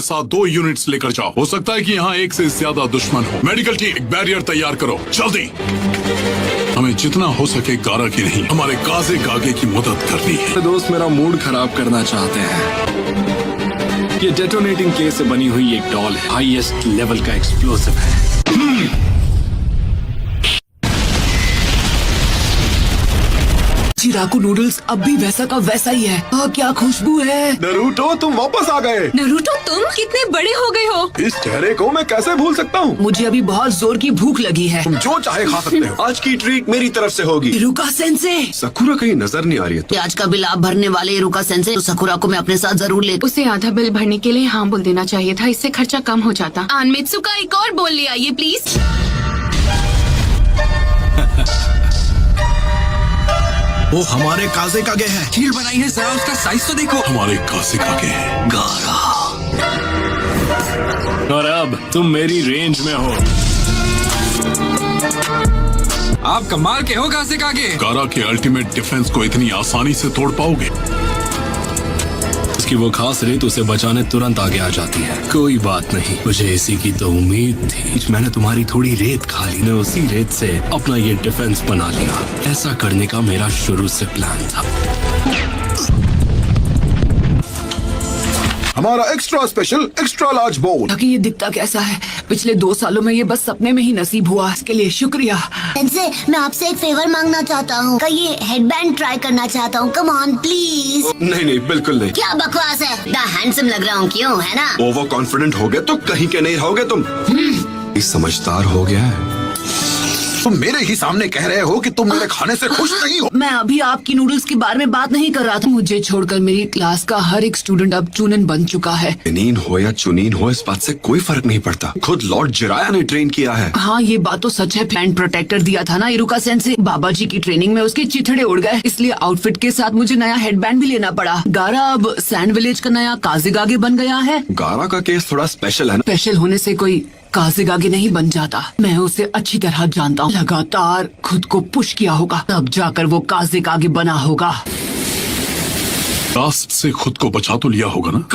साथ 2 यूनिट्स लेकर जाओ। हो सकता है कि यहाँ एक से ज्यादा दुश्मन हो। मेडिकल टीम एक बैरियर तैयार करो जल्दी। हमें जितना हो सके गारा की नहीं, हमारे काजे कागे की मदद करनी है। दोस्त मेरा मूड खराब करना चाहते हैं। ये डेटोनेटिंग केस से बनी हुई एक डॉल है, हाईएस्ट लेवल का एक्सप्लोसिव है। चिराकू नूडल्स अब भी वैसा का वैसा ही है। क्या खुशबू है। नरूटो तुम वापस आ गए। नरूटो तुम कितने बड़े हो गए हो। इस चेहरे को मैं कैसे भूल सकता हूँ। मुझे अभी बहुत जोर की भूख लगी है। तुम जो चाहे खा सकते हो। आज की ट्रीट मेरी तरफ से होगी। इरुका सेंसे। सकुरा कहीं नजर नहीं आ रही है। आज का बिल आप भरने वाले इरुका सेंसे, तो सकुरा को मैं अपने साथ जरूर ले। उसे आधा बिल भरने के लिए हाँ बोल देना चाहिए था, इससे खर्चा कम हो जाता। मित्सुका एक और बोल ले आइए प्लीज। वो हमारे काजे कागे है। शील्ड बनाई है, जरा उसका साइज तो देखो। हमारे काजे कागे हैं। गारा। और अब तुम मेरी रेंज में हो। आप कमाल के हो काजे कागे। गारा के अल्टीमेट डिफेंस को इतनी आसानी से तोड़ पाओगे? उसकी वो खास रेत उसे बचाने तुरंत आगे आ जाती है। कोई बात नहीं, मुझे इसी की तो उम्मीद थी। मैंने तुम्हारी थोड़ी रेत खा ली, मैं उसी रेत से अपना ये डिफेंस बना लिया। ऐसा करने का मेरा शुरू से प्लान था। हमारा एक्स्ट्रा स्पेशल एक्स्ट्रा लार्ज बोल। ताकि ये दिखता कैसा है। पिछले 2 सालों में ये बस सपने में ही नसीब हुआ। इसके लिए शुक्रिया। इनसे मैं आपसे एक फेवर मांगना चाहता हूँ। का ये हेडबैंड ट्राई करना चाहता हूँ। Come on please. नहीं बिल्कुल नहीं। क्या बकवास है। द हैंडसम लग रहा हूँ, क्यों है ना। ओवर कॉन्फिडेंट हो गए तो कहीं के नहीं रहोगे तुम। समझदार हो गया है। तुम मेरे ही सामने कह रहे हो कि तुम मेरे खाने से खुश नहीं हो। मैं अभी आपकी नूडल्स के बारे में बात नहीं कर रहा था। मुझे छोड़कर मेरी क्लास का हर एक स्टूडेंट अब चूनन बन चुका है। चुनीन हो या चुनीन हो, इस बात से कोई फर्क नहीं पड़ता। खुद लॉर्ड जिराया ने ट्रेन किया है। हाँ ये बात तो सच है। हैंड प्रोटेक्टर दिया था ना इरुका सेंसे। बाबा जी की ट्रेनिंग में उसके चिथड़े उड़ गए, इसलिए आउटफिट के साथ मुझे नया हेडबैंड भी लेना पड़ा। गारा अब सैंड विलेज का नया काज़ेगागे बन गया है। गारा का केस थोड़ा स्पेशल है ना। स्पेशल होने से कोई काज़ेगागे नहीं बन जाता। मैं उसे अच्छी तरह जानता हूँ। लगातार खुद को पुश किया होगा, तब जाकर वो काज़ेगागे बना होगा। लास्ट से खुद को बचा तो लिया होगा ना।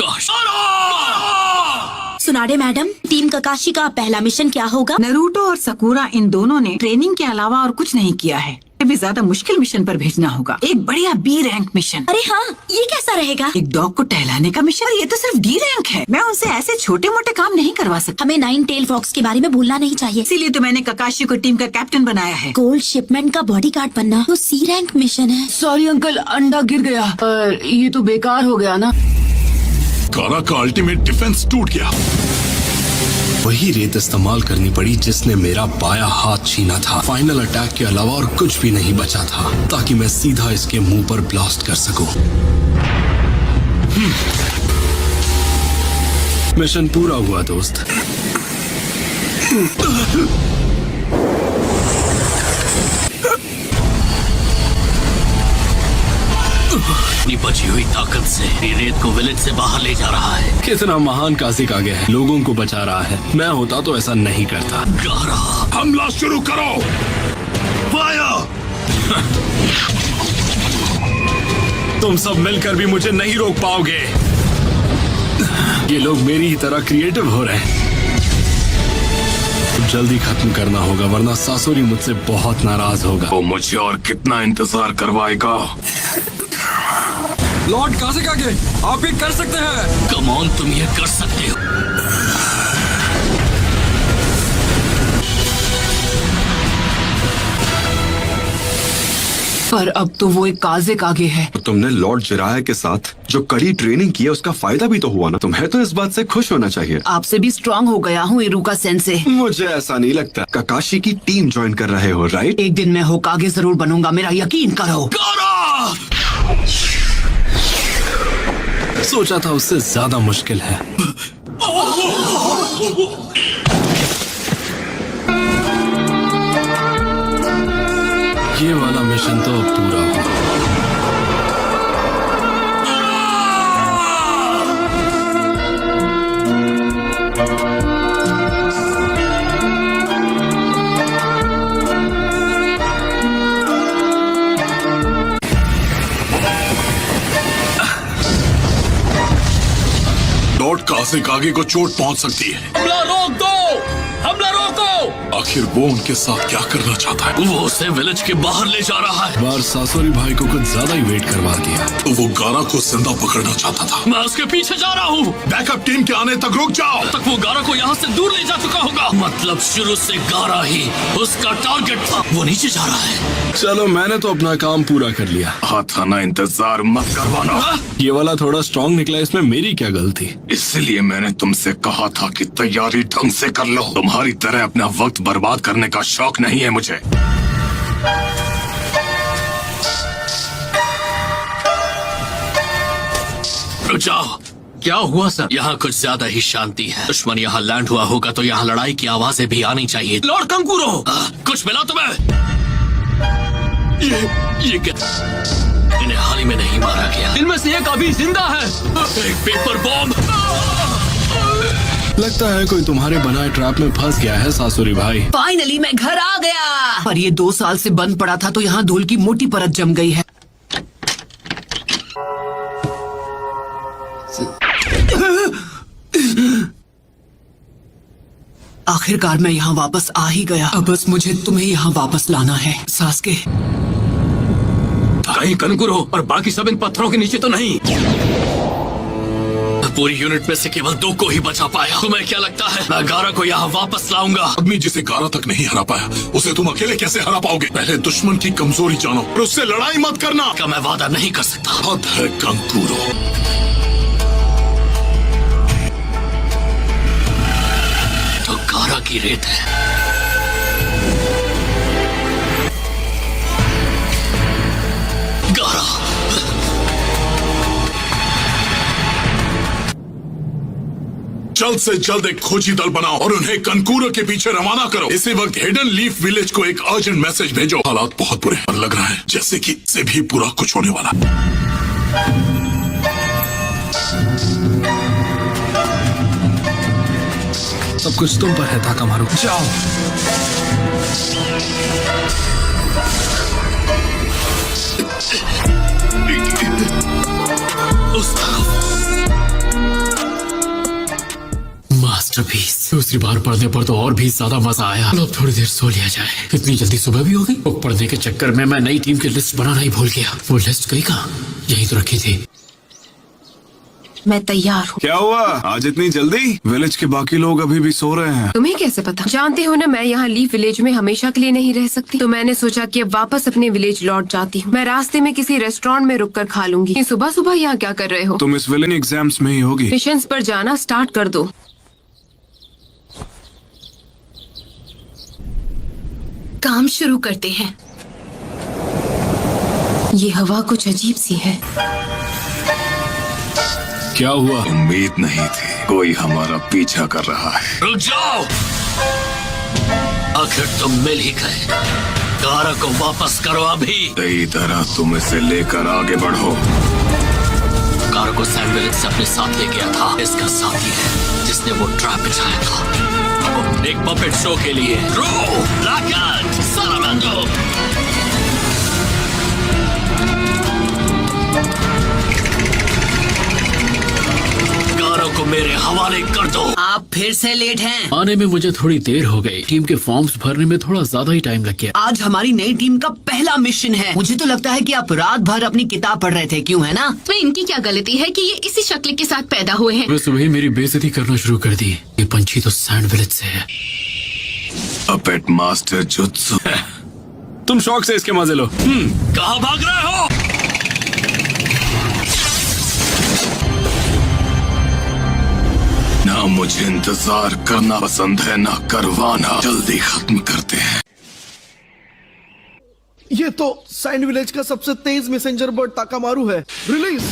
सुनाडे मैडम, टीम ककाशी का पहला मिशन क्या होगा। नरूटो और सकुरा इन दोनों ने ट्रेनिंग के अलावा और कुछ नहीं किया है। भी ज्यादा मुश्किल मिशन पर भेजना होगा। एक बढ़िया बी रैंक मिशन। अरे हाँ, ये कैसा रहेगा। एक डॉग को टहलाने का मिशन। ये तो सिर्फ डी रैंक है। मैं उनसे ऐसे छोटे मोटे काम नहीं करवा सकता। हमें 9 टेल फॉक्स के बारे में भूलना नहीं चाहिए। इसीलिए तो मैंने ककाशी को टीम का कैप्टन बनाया है। गोल्ड शिपमेंट का बॉडीगार्ड बनना तो सी रैंक मिशन है। सॉरी अंकल, अंडा गिर गया। पर ये तो बेकार हो गया ना। गारा का अल्टीमेट डिफेंस टूट गया। वही रेत इस्तेमाल करनी पड़ी जिसने मेरा बायां हाथ छीना था। फाइनल अटैक के अलावा और कुछ भी नहीं बचा था, ताकि मैं सीधा इसके मुंह पर ब्लास्ट कर सकूं। मिशन पूरा हुआ दोस्त। अपनी बची हुई ताकत से रेत को विलेज से बाहर ले जा रहा है। कितना महान काज़ेगागे है, लोगों को बचा रहा है। मैं होता तो ऐसा नहीं करता। गारा, हमला शुरू करो। फायर। तुम सब मिलकर भी मुझे नहीं रोक पाओगे। ये लोग मेरी ही तरह क्रिएटिव हो रहे हैं। जल्दी खत्म करना होगा, वरना सासुरी मुझसे बहुत नाराज होगा। वो मुझे और कितना इंतजार करवाएगा। लॉर्ड काज़ेकागे, आप ये कर सकते हैं। कम ऑन, तुम ये कर सकते हो। पर अब तो वो एक काज़ेगागे है। तो तुमने लॉर्ड जिराया के साथ जो कड़ी ट्रेनिंग की है, उसका फायदा भी तो हुआ ना। तुम्हें तो इस बात से खुश होना चाहिए। आपसे भी स्ट्रांग हो गया हूँ इरुका सेंसे। मुझे ऐसा नहीं लगता। ककाशी की टीम ज्वाइन कर रहे हो, राइट? एक दिन मैं होकागे जरूर बनूंगा, मेरा यकीन करो। सोचा था उससे ज्यादा मुश्किल है। ये वाला मिशन तो अब पूरा हुआ। लॉर्ड कासे कागे को चोट पहुंच सकती है। हमला रोक दो, हमला रोको। आखिर वो उनके साथ क्या करना चाहता है? वो उसे विलेज के बाहर ले जा रहा है। बार सासोरी भाई को कुछ ज्यादा ही वेट करवा दिया। तो वो गारा को जिंदा पकड़ना चाहता था। मैं उसके पीछे जा रहा हूँ। बैकअप टीम के आने तक रुक जाओ। तब तक वो गारा को यहाँ से दूर ले जा चुका होगा। मतलब शुरू से गारा ही उसका टारगेट था। वो नीचे जा रहा है। चलो मैंने तो अपना काम पूरा कर लिया। थाना इंतजार मत करवाना। ये वाला थोड़ा स्ट्रांग निकला, इसमें मेरी क्या गलती? इसलिए मैंने तुमसे कहा था कि तैयारी ढंग से कर लो। तुम्हारी तरह अपना वक्त बर्बाद करने का शौक नहीं है मुझे। रुक जाओ। क्या हुआ सर? यहाँ कुछ ज्यादा ही शांति है। दुश्मन यहाँ लैंड हुआ होगा तो यहाँ लड़ाई की आवाजें भी आनी चाहिए। लॉर्ड कंकूरो, कुछ मिला तुम्हें? ये क्या? इन्हें हाल ही में नहीं मारा गया। इनमें से एक अभी जिंदा है। एक पेपर बॉम्ब। लगता है कोई तुम्हारे बनाए ट्रैप में फंस गया है सासुरी भाई। फाइनली मैं घर आ गया। पर ये 2 साल से बंद पड़ा था तो यहाँ धूल की मोटी परत जम गई है। आखिरकार मैं यहाँ वापस आ ही गया। अब बस मुझे तुम्हें यहाँ वापस लाना है सास्के। कहीं कंकूरो और बाकी सब इन पत्थरों के नीचे तो नहीं? पूरी यूनिट में से केवल 2 को ही बचा पाया। तुम्हें क्या लगता है मैं गारा को यहाँ वापस लाऊंगा? आदमी जिसे गारा तक नहीं हरा पाया उसे तुम अकेले कैसे हरा पाओगे? पहले दुश्मन की कमजोरी जानो और उससे लड़ाई मत करना। का मैं वादा नहीं कर सकता। हद है कंकूरो। तो गारा की रेत है। गारा जल्द से जल्द एक खोजी दल बनाओ और उन्हें कंकूरो के पीछे रवाना करो। इसी वक्त हिडन लीफ विलेज को एक अर्जेंट मैसेज भेजो। हालात बहुत बुरे हैं। लग रहा है जैसे कि इससे भी बुरा कुछ होने वाला। सब कुछ तुम पर है ताकामारू। जाओ। उस तरफ। मास्टरपीस। दूसरी बार पढ़ने पर तो और भी ज्यादा मजा आया। अब थोड़ी देर सो लिया जाए। इतनी जल्दी सुबह भी हो गई। बुक पढ़ने के चक्कर में मैं नई टीम की लिस्ट बनाना ही भूल गया। वो लिस्ट गई कहाँ? यही तो रखी थी। मैं तैयार हूँ। क्या हुआ आज इतनी जल्दी? विलेज के बाकी लोग अभी भी सो रहे हैं। तुम्हें कैसे पता? जानते हो ना मैं यहाँ लीफ विलेज में हमेशा के लिए नहीं रह सकती। तो मैंने सोचा कि अब वापस अपने विलेज लौट जाती हूँ। मैं रास्ते में किसी रेस्टोरेंट में रुककर खा लूंगी। सुबह सुबह यहाँ क्या कर रहे हो? तुम इस विलेज एग्जाम्स में ही होगी। मिशंस पर जाना स्टार्ट कर दो। काम शुरू करते हैं। ये हवा कुछ अजीब सी है। क्या हुआ? उम्मीद नहीं थी कोई हमारा पीछा कर रहा है। रुक जाओ। आखिर तुम मिल ही गए। गारा को वापस करो अभी। सही तरह तुम इसे लेकर आगे बढ़ो। गारा को सैंड विलेज से अपने साथ ले गया था। इसका साथी है जिसने वो ट्रैप बिछाया था। एक पपेट शो के लिए। रो लाकन सालामांडो। गारा को मेरे हवाले कर दो। आप फिर से लेट हैं। आने में मुझे थोड़ी देर हो गई। टीम के फॉर्म्स भरने में थोड़ा ज्यादा ही टाइम लग गया। आज हमारी नई टीम का पहला मिशन है। मुझे तो लगता है कि आप रात भर अपनी किताब पढ़ रहे थे, क्यों है ना? तो इनकी क्या गलती है कि ये इसी शक्ल के साथ पैदा हुए हैं? वे सुबह मेरी बेइज्जती करना शुरू कर दी। ये पंछी तो सैंड विलेज से है। Puppet master jutsu. तुम शौक से इसके मजे लो। कहाँ भाग रहे हो? ना मुझे इंतजार करना पसंद है ना करवाना। जल्दी खत्म करते हैं। ये तो सैंड विलेज का सबसे तेज मैसेंजर बर्ड ताकामारू है। रिलीज।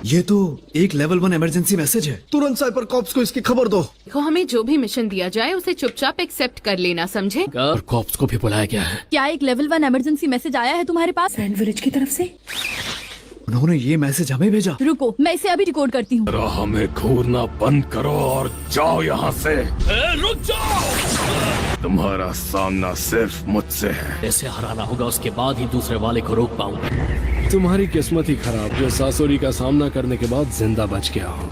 ये तो एक लेवल 1 इमरजेंसी मैसेज है। तुरंत साइपर कॉप्स को इसकी खबर दो। देखो हमें जो भी मिशन दिया जाए उसे चुपचाप एक्सेप्ट कर लेना, समझे? और कॉप्स को भी बुलाया गया है। क्या एक लेवल 1 इमरजेंसी मैसेज आया है तुम्हारे पास सैंड विलेज की तरफ से? उन्होंने ये मैसेज हमें भेजा। रुको मैं इसे अभी रिकॉर्ड करती हूँ। हमें घूरना बंद करो और जाओ यहाँ से। रुक जाओ। तुम्हारा सामना सिर्फ मुझसे है। ऐसे हराना होगा, उसके बाद ही दूसरे वाले को रोक पाऊंगा। तुम्हारी किस्मत ही खराब जो सासुरी का सामना करने के बाद जिंदा बच गया हो।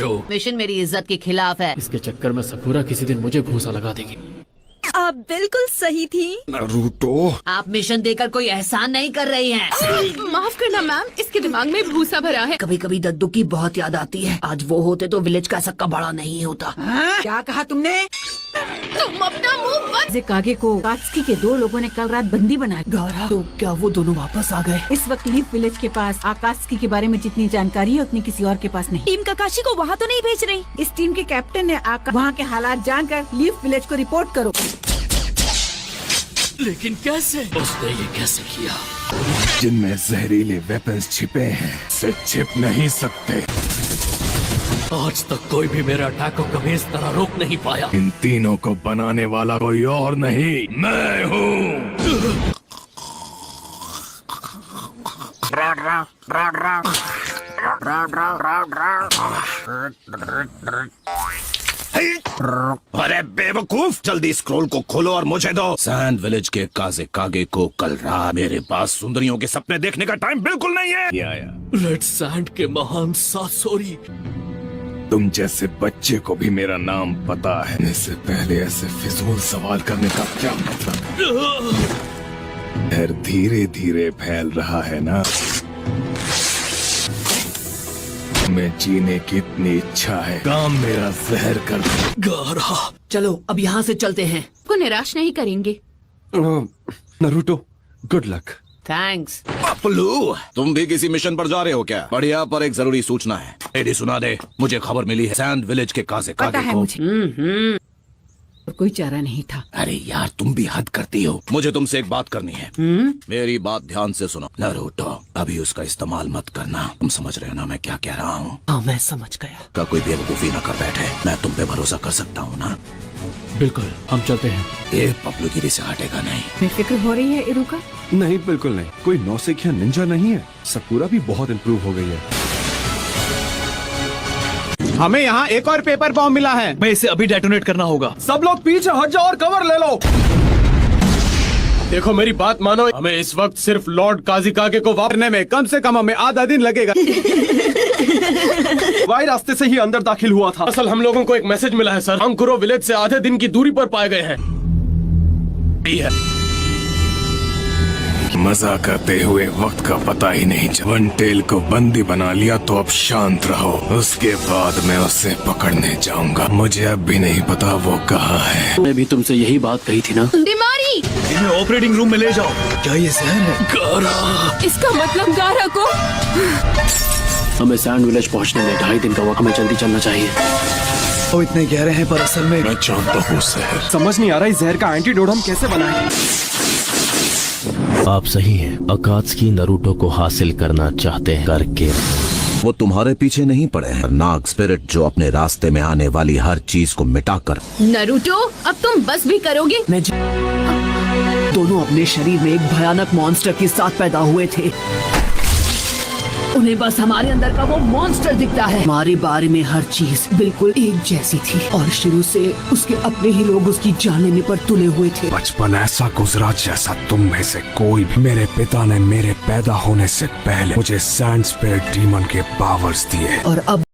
शो। मिशन मेरी इज्जत के खिलाफ है। इसके चक्कर में सकुरा किसी दिन मुझे घूसा लगा देगी। आप बिल्कुल सही थी। नारुतो, आप मिशन देकर कोई एहसान नहीं कर रही हैं। माफ करना मैम, इसके दिमाग में भूसा भरा है। कभी कभी दद्दू की बहुत याद आती है। आज वो होते तो विलेज का ऐसा कबाड़ा नहीं होता। क्या कहा तुमने? तुम अपना मुंह बंद। कागे को कात्सुकी के 2 लोगों ने कल रात बंदी बनाया। गारा, तो क्या वो दोनों वापस आ गए? इस वक्त लीफ विलेज के पास आकात्सुकी के बारे में जितनी जानकारी है उतनी किसी और के पास नहीं। टीम काकाशी को वहाँ तो नहीं भेज रही। इस टीम के कैप्टन ने वहाँ के हालात जानकर लीफ विलेज को रिपोर्ट करो। लेकिन कैसे? उसने ये कैसे किया? जिनमें जहरीले वेपन्स छिपे हैं से छिप नहीं सकते। आज तक कोई भी मेरे अटैक को कभी इस तरह रोक नहीं पाया। इन तीनों को बनाने वाला कोई और नहीं, मैं हूँ। अरे बेवकूफ, जल्दी स्क्रोल को खोलो और मुझे दो। सैंड विलेज के काजे कागे को कल रात मेरे पास सुंदरियों के सपने देखने का टाइम बिल्कुल नहीं है। रेड सैंड के महान सासोरी। तुम जैसे बच्चे को भी मेरा नाम पता है। इससे पहले ऐसे फिजूल सवाल करने का क्या मतलब? डर धीरे धीरे फैल रहा है ना। मैं जीने की इतनी इच्छा है, काम मेरा जहर कर दो। गारा, चलो अब यहाँ से चलते हैं। को निराश नहीं करेंगे। Naruto, good luck. Thanks. Pappu, तुम भी किसी मिशन पर जा रहे हो क्या? बढ़िया, पर एक जरूरी सूचना है। एडी सुना दे, मुझे खबर मिली है सैंड विलेज के काजे पता कागे है को। मुझे। कोई चारा नहीं था। अरे यार, तुम भी हद करती हो। मुझे तुमसे एक बात करनी है। मेरी बात ध्यान से सुनो। नारुतो, अभी उसका इस्तेमाल मत करना। तुम समझ रहे हो ना मैं क्या कह रहा हूँ? हाँ, मैं समझ गया। का कोई बेवकूफी न कर बैठे। मैं तुम पे भरोसा कर सकता हूँ ना? बिल्कुल, हम चलते हैं। ये पपलूगिरी से हटेगा नहीं। बेफिक्र हो रही है इरुका? नहीं, बिल्कुल नहीं। कोई नौसिखिया निंजा नहीं है। सकुरा भी बहुत इम्प्रूव हो गई है। हमें यहाँ एक और पेपर बॉम्ब मिला है। मैं इसे अभी डेटोनेट करना होगा। सब लोग पीछे हट जाओ और कवर ले लो। देखो मेरी बात मानो, हमें इस वक्त सिर्फ लॉर्ड काजिकागे को वापरने में कम से कम हमें आधा दिन लगेगा। वाई रास्ते से ही अंदर दाखिल हुआ था। असल हम लोगों को एक मैसेज मिला है सर। अंकुरो विलेज से आधे दिन की दूरी पर पाए गए हैं। मजा करते हुए वक्त का पता ही नहीं चला। वन टेल को बंदी बना लिया तो अब शांत रहो। उसके बाद मैं उसे पकड़ने जाऊंगा। मुझे अब भी नहीं पता वो कहाँ है। मैं भी तुमसे यही बात कही थी ना। दिमारी, इन्हें ऑपरेटिंग रूम में ले जाओ। क्या ये जहर है? गारा, इसका मतलब गारा को। हमें सैंड विलेज पहुंचने में 2.5 दिन का वक्त। हमें जल्दी चलना चाहिए। वो इतने गहरे हैं, पर असल में मैं जानता हूँ जहर। समझ नहीं आ रहा इस जहर का एंटीडोट हम कैसे बनाएं। आप सही हैं। अकात्सुकी नारुतो को हासिल करना चाहते हैं करके वो तुम्हारे पीछे नहीं पड़े हैं। नाग स्पिरिट जो अपने रास्ते में आने वाली हर चीज को मिटाकर। नारुतो, अब तुम बस भी करोगे? दोनों अपने शरीर में एक भयानक मॉन्स्टर के साथ पैदा हुए थे। उन्हें बस हमारे अंदर का वो मॉन्स्टर दिखता है। हमारे बारे में हर चीज बिल्कुल एक जैसी थी और शुरू से उसके अपने ही लोग उसकी जान लेने पर तुले हुए थे। बचपन ऐसा गुजरा जैसा तुम में से कोई भी। मेरे पिता ने मेरे पैदा होने से पहले मुझे सैंड स्पिरिट डीमन के पावर्स दिए और अब